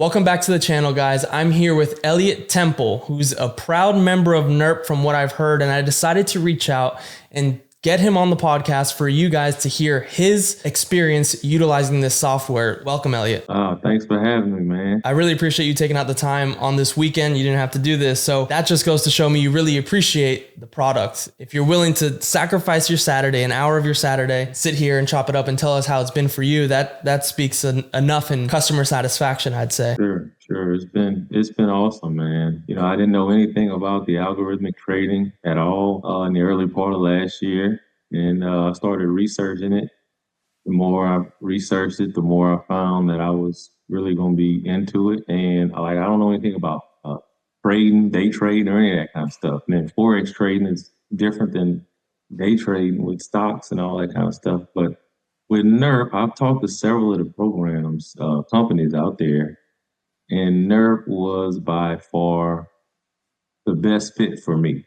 Welcome back to the channel, guys. I'm here with Elliott Temple, who's a proud member of NURP from what I've heard, and I decided to reach out and get him on the podcast for you guys to hear his experience utilizing this software. Welcome, Elliott. Thanks for having me, man. I really appreciate you taking out the time on this weekend. You didn't have to do this. So that just goes to show me you really appreciate the product. If you're willing to sacrifice your Saturday, an hour of your Saturday, sit here and chop it up and tell us how it's been for you, that speaks enough in customer satisfaction, I'd say. Sure. It's been awesome, man. You know, I didn't know anything about the algorithmic trading at all in the early part of last year. And I started researching it. The more I researched it, the more I found that I was really going to be into it. And I don't know anything about trading, day trading, or any of that kind of stuff. And then Forex trading is different than day trading with stocks and all that kind of stuff. But with NURP, I've talked to several of the programs, companies out there. And NURP was by far the best fit for me.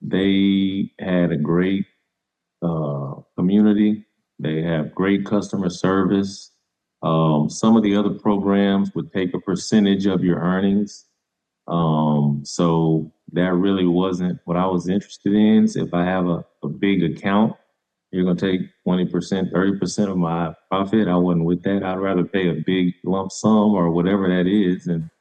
They had a great community. They have great customer service. Some of the other programs would take a percentage of your earnings. So that really wasn't what I was interested in. So if I have a big account, you're going to take 20%, 30% of my profit. I wasn't with that. I'd rather pay a big lump sum or whatever that is and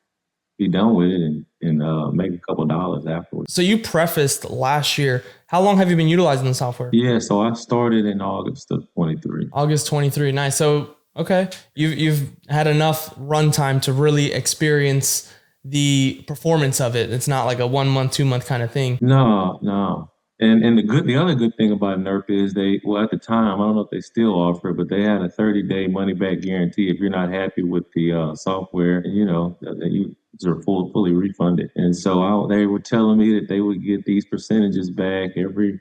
be done with it and make a couple dollars afterwards. So you prefaced last year. How long have you been utilizing the software? Yeah, so I started in August of 23. August 23. Nice. So, okay. You've had enough runtime to really experience the performance of it. It's not like a 1 month, 2 month kind of thing. No. And the other good thing about NURP is at the time, I don't know if they still offer it, but they had a 30-day money back guarantee. If you're not happy with the software, you are fully refunded. And so they were telling me that they would get these percentages back every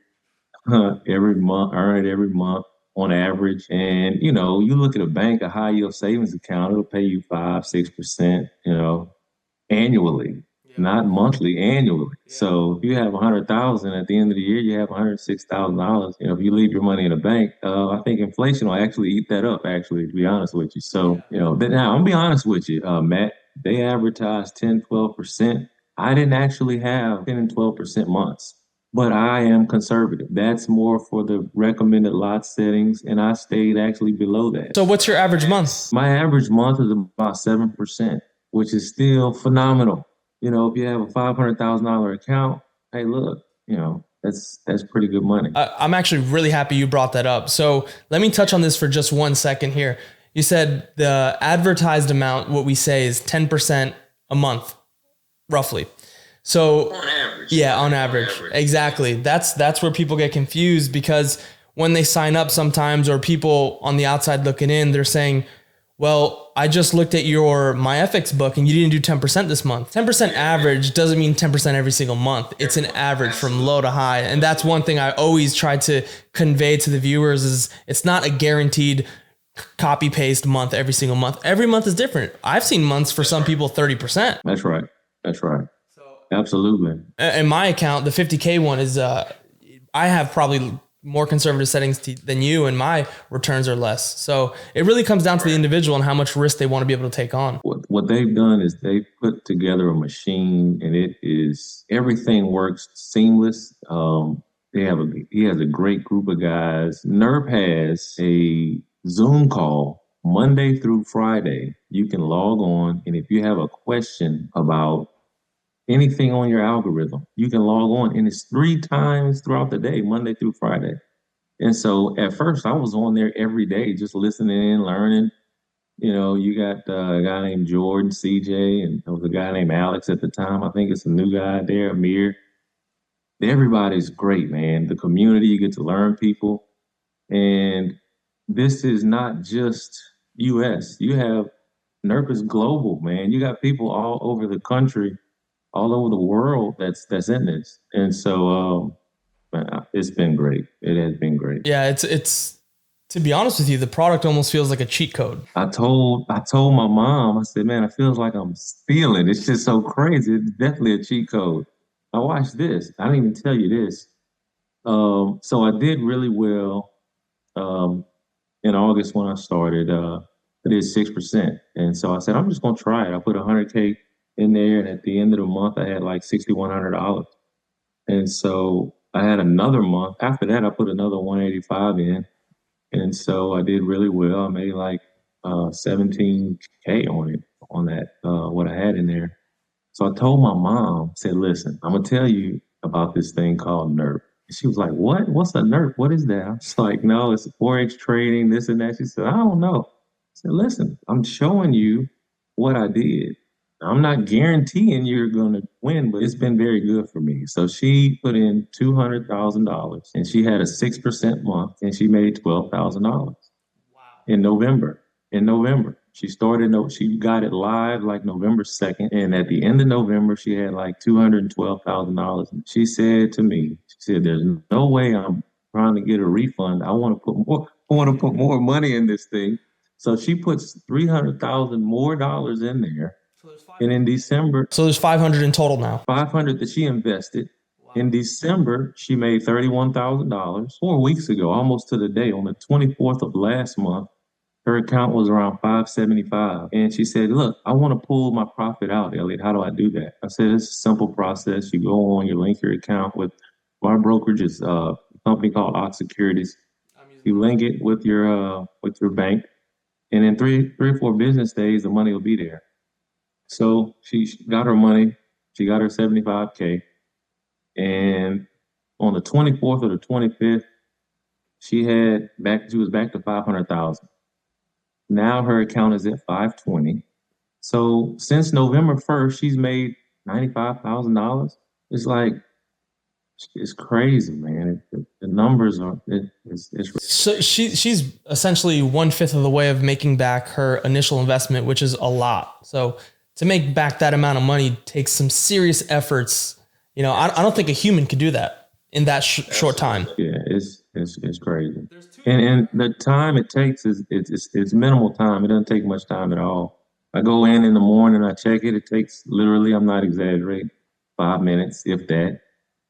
month, earn it every month on average. And, you look at a bank, a high yield savings account, it'll pay you 5-6%, annually. Not monthly, annually. Yeah. So if you have 100,000 at the end of the year, you have $106,000. If you leave your money in a bank, I think inflation will actually eat that up, actually, to be honest with you. So, now I'm gonna be honest with you, Matt, they advertised 10, 12%. I didn't actually have 10 and 12% months, but I am conservative. That's more for the recommended lot settings. And I stayed actually below that. So what's your average month? My average month is about 7%, which is still phenomenal. If you have a $500,000 account, hey, look, that's pretty good money. I'm actually really happy you brought that up. So let me touch on this for just 1 second here. You said the advertised amount, what we say is 10% a month, roughly. So on average. Yeah, on average. Exactly. That's where people get confused, because when they sign up sometimes, or people on the outside looking in, they're saying, well, I just looked at your MyFX book and you didn't do 10% this month. 10% average doesn't mean 10% every single month. It's an average from low to high. And that's one thing I always try to convey to the viewers is it's not a guaranteed copy paste month every single month. Every month is different. I've seen months for some people 30%. That's right. Absolutely. In my account, the 50K one is, I have probably more conservative settings than you, and my returns are less. So it really comes down to the individual and how much risk they want to be able to take on. What they've done is they've put together a machine, and everything works seamless. He has a great group of guys. NURP has a Zoom call Monday through Friday. You can log on, and if you have a question about anything on your algorithm, you can log on, and it's 3 times throughout the day, Monday through Friday. And so at first I was on there every day, just listening and learning. You got a guy named Jordan, CJ, and there was a guy named Alex at the time. I think it's a new guy there, Amir. Everybody's great, man. The community, you get to learn people. And this is not just US. You have NURP is global, man. You got people all over the country, all over the world that's in this. And so it's been great. It has been great. Yeah, it's to be honest with you, the product almost feels like a cheat code. I told my mom, I said, man, it feels like I'm stealing. It's just so crazy. It's definitely a cheat code. I watched this. I didn't even tell you this. So I did really well in August when I started. I did 6%. And so I said, I'm just gonna try it. I put 100K in there, and at the end of the month, I had like $6,100. And so I had another month. After that, I put another 185 in, and so I did really well. I made like 17K on it, on that what I had in there. So I told my mom, said, listen, I'm gonna tell you about this thing called NURP. And she was like, what? What's a NURP? What is that? I was like, no, it's Forex trading, this and that. She said, I don't know. I said, listen, I'm showing you what I did. I'm not guaranteeing you're gonna win, but it's been very good for me. So she put in $200,000 and she had a 6% month and she made $12,000 in November. In November. She started, she got it live like November 2nd. And at the end of November, she had like $212,000. She said to me, she said, there's no way I'm trying to get a refund. I want to put more money in this thing. So she puts 300,000 more dollars in there. And in December, So there's 500 in total now. 500 that she invested. In December, she made $31,000. 4 weeks ago, almost to the day, on the 24th of last month, her account was around 575. And she said, look, I want to pull my profit out, Elliott. How do I do that? I said, it's a simple process. You go on, you link your account with our brokerage is a company called Ox Securities. You link it with your bank, and in three or four business days, the money will be there. So she got her money. She got her 75K. And on the 24th or the 25th, she was back to 500,000. Now her account is at 520. So since November 1st, she's made $95,000. It's like, it's crazy, man. The numbers are, it's So she's essentially 1/5 of the way of making back her initial investment, which is a lot. So to make back that amount of money takes some serious efforts. You know, I don't think a human could do that in that short time. Yeah, it's crazy. And the time it takes it's minimal time. It doesn't take much time at all. I go in the morning, I check it. It takes literally, I'm not exaggerating, 5 minutes, if that.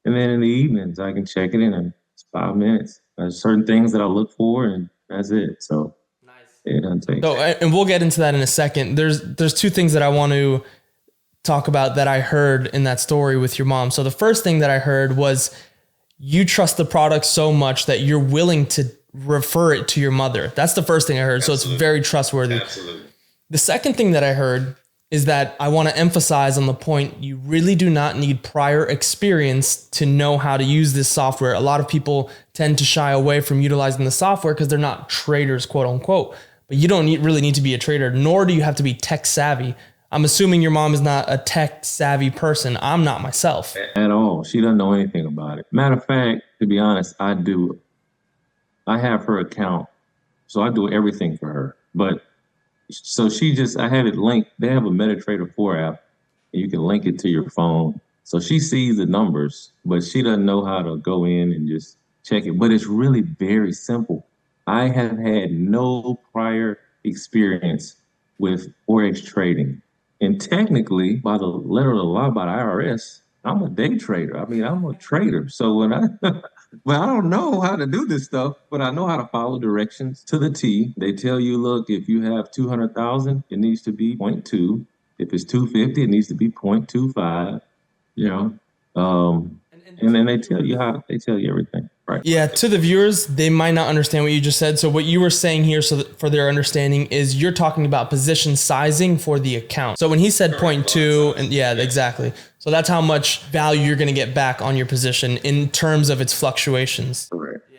And then in the evenings, I can check it in, and it's 5 minutes. There's certain things that I look for, and that's it. So it doesn't take. So, and we'll get into that in a second. There's two things that I want to talk about that I heard in that story with your mom. So the first thing that I heard was you trust the product so much that you're willing to refer it to your mother. That's the first thing I heard. Absolutely. So it's very trustworthy. Absolutely. The second thing that I heard is that I want to emphasize on the point, you really do not need prior experience to know how to use this software. A lot of people tend to shy away from utilizing the software because they're not traders, quote unquote. But you don't really need to be a trader, nor do you have to be tech savvy. I'm assuming your mom is not a tech savvy person. I'm not myself. At all. She doesn't know anything about it. Matter of fact, to be honest, I do. I have her account, so I do everything for her. But so I have it linked. They have a MetaTrader 4 app, and you can link it to your phone. So she sees the numbers, but she doesn't know how to go in and just check it. But it's really very simple. I have had no prior experience with Forex trading. And technically, by the letter of the law, by the IRS, I'm a day trader. I mean, I'm a trader. So when well, I don't know how to do this stuff, but I know how to follow directions to the T. They tell you, look, if you have 200,000, it needs to be 0.2. If it's 250, it needs to be 0.25. You know, and then they tell you everything. Right. Yeah, to the viewers, they might not understand what you just said. So what you were saying here, so that for their understanding, is you're talking about position sizing for the account. So when he said 0.2, and yeah, exactly. So that's how much value you're going to get back on your position in terms of its fluctuations. Correct.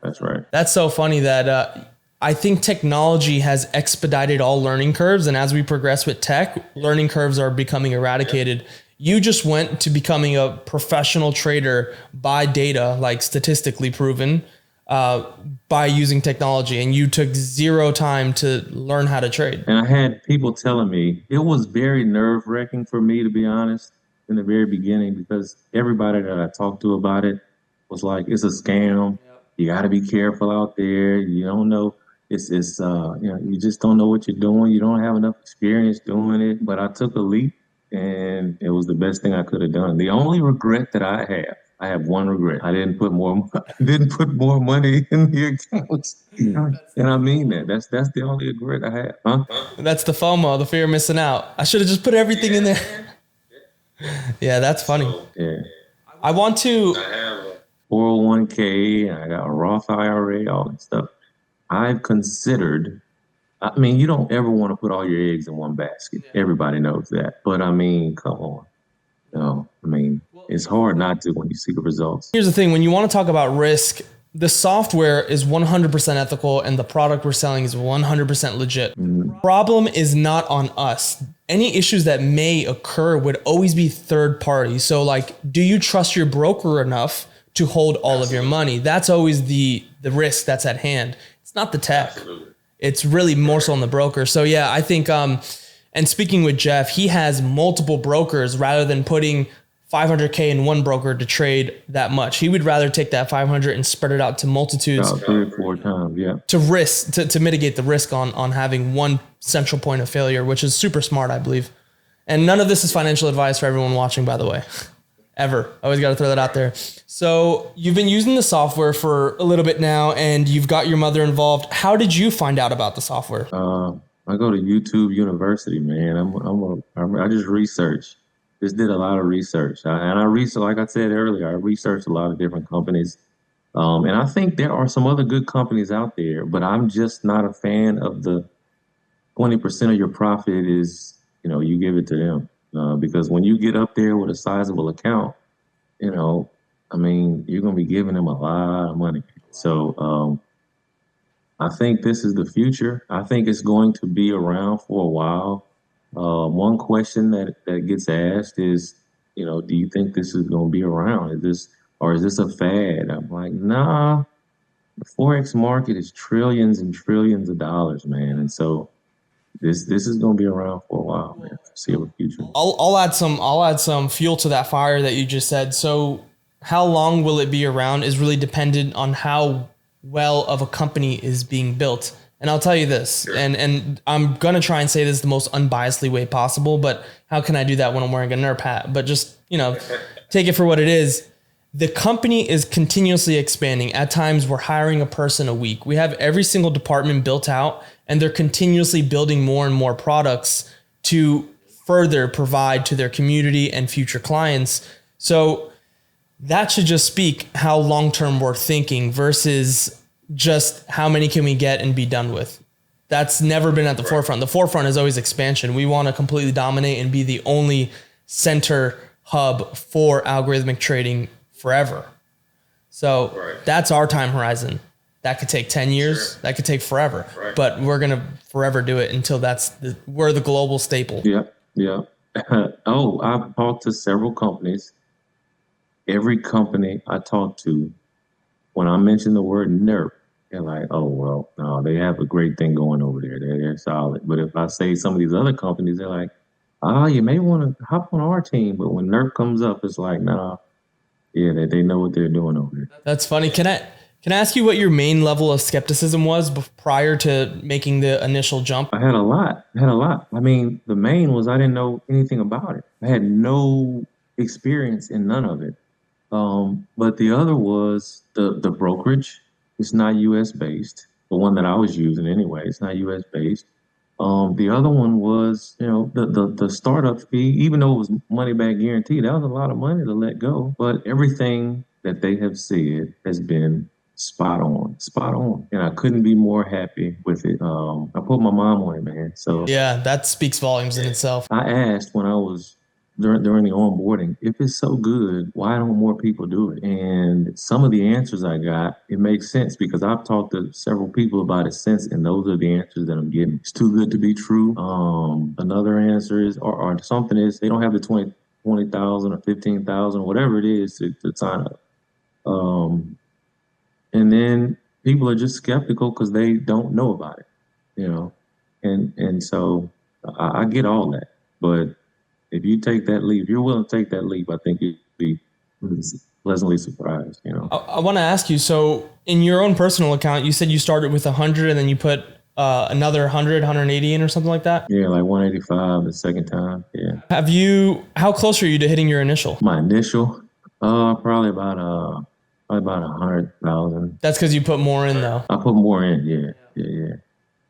That's right. That's so funny that I think technology has expedited all learning curves. And as we progress with tech, learning curves are becoming eradicated. Yeah. You just went to becoming a professional trader by data, like statistically proven, by using technology, and you took zero time to learn how to trade. And I had people telling me, it was very nerve-wracking for me, to be honest, in the very beginning, because everybody that I talked to about it was like, it's a scam. Yep. You got to be careful out there. You don't know. You know, you just don't know what you're doing. You don't have enough experience doing it. But I took a leap, and it was the best thing I could have done. The only regret that I have I have one regret. I didn't put more didn't put more money in the accounts. And I mean that. That's the only regret I have. Huh? That's the FOMO, the fear of missing out. I should have just put everything in there. Yeah, that's funny. Yeah. I want to. 401k, I got a Roth IRA, all that stuff. I've considered, I mean, you don't ever want to put all your eggs in one basket. Everybody knows that. But I mean, come on. No, I mean, it's hard not to when you see the results. Here's the thing. When you want to talk about risk, the software is 100% ethical and the product we're selling is 100% legit. Problem is not on us. Any issues that may occur would always be third party. So like, do you trust your broker enough to hold all of your money? That's always the risk that's at hand. It's not the tech. It's really more so on the broker. So yeah, I think, and speaking with Jeff, he has multiple brokers rather than putting 500K in one broker to trade that much. He would rather take that 500 and spread it out to multitudes. About 3 or 4 times, yeah. To mitigate the risk on having one central point of failure, which is super smart, I believe. And none of this is financial advice for everyone watching, by the way. Ever. Always got to throw that out there. So you've been using the software for a little bit now and you've got your mother involved. How did you find out about the software? I go to YouTube University, man. I just research. Just did a lot of research. And I research, like I said earlier, I researched a lot of different companies. And I think there are some other good companies out there, but I'm just not a fan of the 20% of your profit is, you give it to them. Because when you get up there with a sizable account, I mean, you're going to be giving them a lot of money. So I think this is the future. I think it's going to be around for a while. One question that gets asked is, do you think this is going to be around? Is this a fad? I'm like, nah, the Forex market is trillions and trillions of dollars, man. And so this is going to be around for a while, man. Foreseeable future. I'll add some fuel to that fire that you just said. So how long will it be around is really dependent on how well of a company is being built. And I'll tell you this, and I'm going to try and say this the most unbiasedly way possible, but how can I do that when I'm wearing a NURP hat? But just, take it for what it is. The company is continuously expanding. At times, we're hiring a person a week. We have every single department built out, and they're continuously building more and more products to further provide to their community and future clients. So that should just speak how long-term we're thinking versus just how many can we get and be done with. That's never been at the forefront. The forefront is always expansion. We want to completely dominate and be the only center hub for algorithmic trading forever. So that's our time horizon. That could take 10 years. Sure. That could take forever. Right. But we're going to forever do it until we're the global staple. Yeah. I've talked to several companies. Every company I talk to, when I mention the word NURP, they're like, oh, well, no, they have a great thing going over there. They're solid. But if I say some of these other companies, they're like, you may want to hop on our team. But when NURP comes up, it's like, nah, yeah, they know what they're doing over there. That's funny. Can I ask you what your main level of skepticism was prior to making the initial jump? I had a lot. I mean, the main was I didn't know anything about it. I had no experience in none of it. But the other was the brokerage. It's not U.S. based. The one that I was using anyway, it's not U.S. based. The other one was, the startup fee, even though it was money back guaranteed, that was a lot of money to let go. But everything that they have said has been spot on. And I couldn't be more happy with it. I put my mom on it, man. So yeah, that speaks volumes in itself. I asked when I was during the onboarding, if it's so good, why don't more people do it? And some of the answers I got, it makes sense because I've talked to several people about it since, and those are the answers that I'm getting. It's too good to be true. Another answer is, or something is, they don't have the 20,000 or 15,000, whatever it is to sign up. And then people are just skeptical because they don't know about it, and so I get all that, but if you take that leap, if you're willing to take that leap, I think you'd be pleasantly surprised, I want to ask you, so in your own personal account, you said you started with 100 and then you put another 100, 180 in or something like that? Yeah, like 185 the second time, yeah. How close are you to hitting your initial? My initial, Probably about 100,000. That's because you put more in though. I put more in, yeah.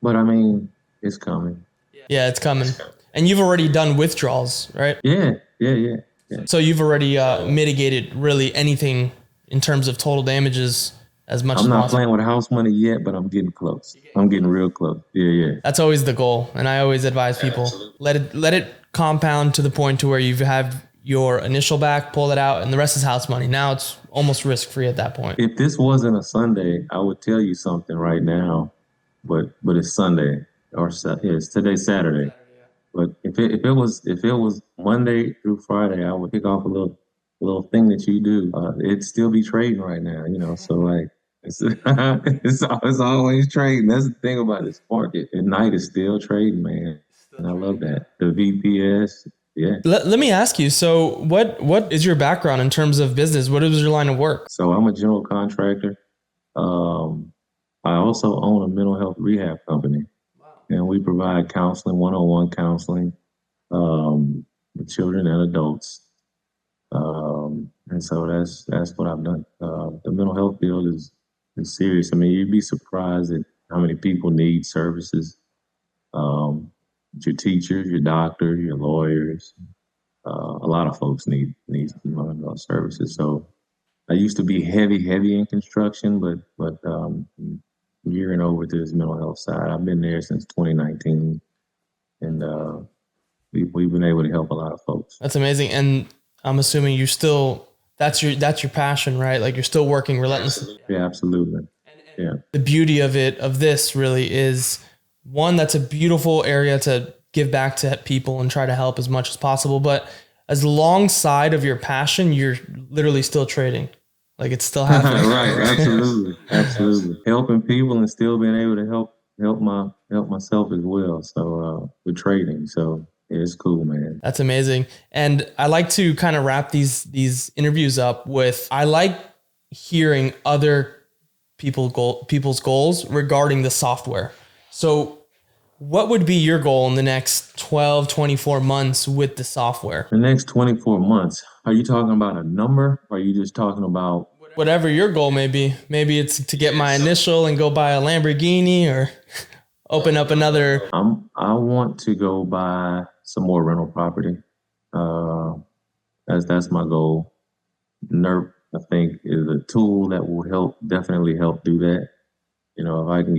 But I mean, it's coming. Yeah, it's coming. And you've already done withdrawals, right? Yeah. So you've already mitigated really anything in terms of total damages as much I'm as not possible. playing with house money yet, but I'm getting close. I'm getting real close. Yeah. That's always the goal, and I always advise people let it compound to the point to where you have your initial back, pull it out, and the rest is house money. Now it's almost risk free at that point. If this wasn't a Sunday, I would tell you something right now, but it's Sunday it's today Saturday. But if it was Monday through Friday, I would kick off a little thing that you do. It'd still be trading right now, you know. So like it's always trading. That's the thing about this market. At night it's still trading, man. And I love that. The VPS, yeah. Let me ask you. So what is your background in terms of business? What is your line of work? So I'm a general contractor. Um, I also own a mental health rehab company, and we provide counseling, one-on-one counseling, with children and adults. And so that's what I've done. The mental health field is serious. I mean, you'd be surprised at how many people need services. Your teachers, your doctors, your lawyers. A lot of folks need mental health services. So I used to be heavy in construction, but gearing over to this mental health side. I've been there since 2019, and we've been able to help a lot of folks. That's amazing. And I'm assuming you still that's your passion, right? Like you're still working relentlessly. Yeah, absolutely. Yeah. The beauty of this really is one, that's a beautiful area to give back to people and try to help as much as possible. But as alongside of your passion, you're literally still trading. Like it's still happening. Right, absolutely. Helping people and still being able to help myself as well. So with trading. So yeah, it's cool, man. That's amazing. And I like to kind of wrap these interviews up with, I like hearing other people's goals regarding the software. So what would be your goal in the next 12, 24 months with the software? The next 24 months, are you talking about a number? Or are you just talking about whatever your goal may be? Maybe it's to get my initial and go buy a Lamborghini, or open up another. I want to go buy some more rental property. That's my goal. NURP, I think, is a tool that will definitely help do that. You know, if I can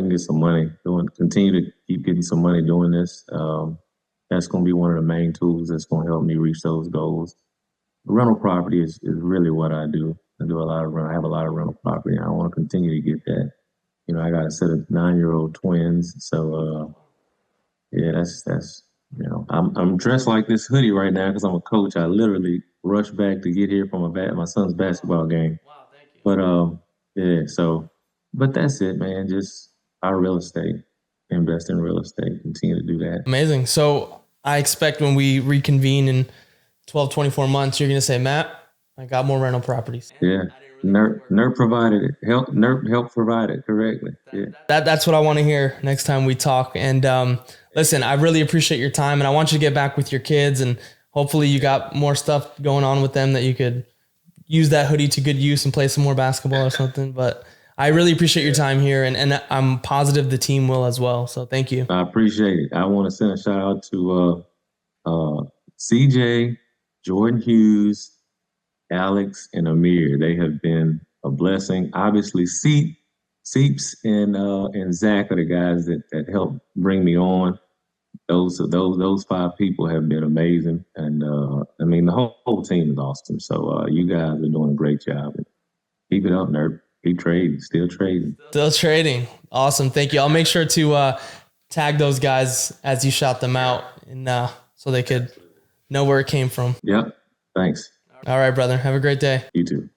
get some money continue to keep getting some money doing this, that's going to be one of the main tools that's going to help me reach those goals. Rental property is really what I do. I do a lot of rental. I have a lot of rental property. I want to continue to get that. You know, I got a set of 9-year-old twins. So, yeah, that's, you know, I'm dressed like this hoodie right now because I'm a coach. I literally rushed back to get here from my son's basketball game. Wow, thank you. But, yeah, so, but that's it, man. Just our real estate, invest in real estate, continue to do that. Amazing. So I expect when we reconvene in 12, 24 months, you're going to say, Matt, I got more rental properties. Yeah. NURP provided it. NURP helped provide it correctly. Yeah. That's what I want to hear next time we talk. And listen, I really appreciate your time, and I want you to get back with your kids, and hopefully you got more stuff going on with them that you could use that hoodie to good use and play some more basketball or something. But I really appreciate your time here, and I'm positive the team will as well. So thank you. I appreciate it. I want to send a shout out to CJ, Jordan Hughes, Alex, and Amir. They have been a blessing. Obviously, Seeps and Zach are the guys that helped bring me on. Those 5 people have been amazing, and I mean the whole team is awesome. So you guys are doing a great job. Keep it up, Nerp. Keep trading. Still trading. Still trading. Awesome. Thank you. I'll make sure to tag those guys as you shout them out, and so they could know where it came from. Yep. Thanks. All right, brother. Have a great day. You too.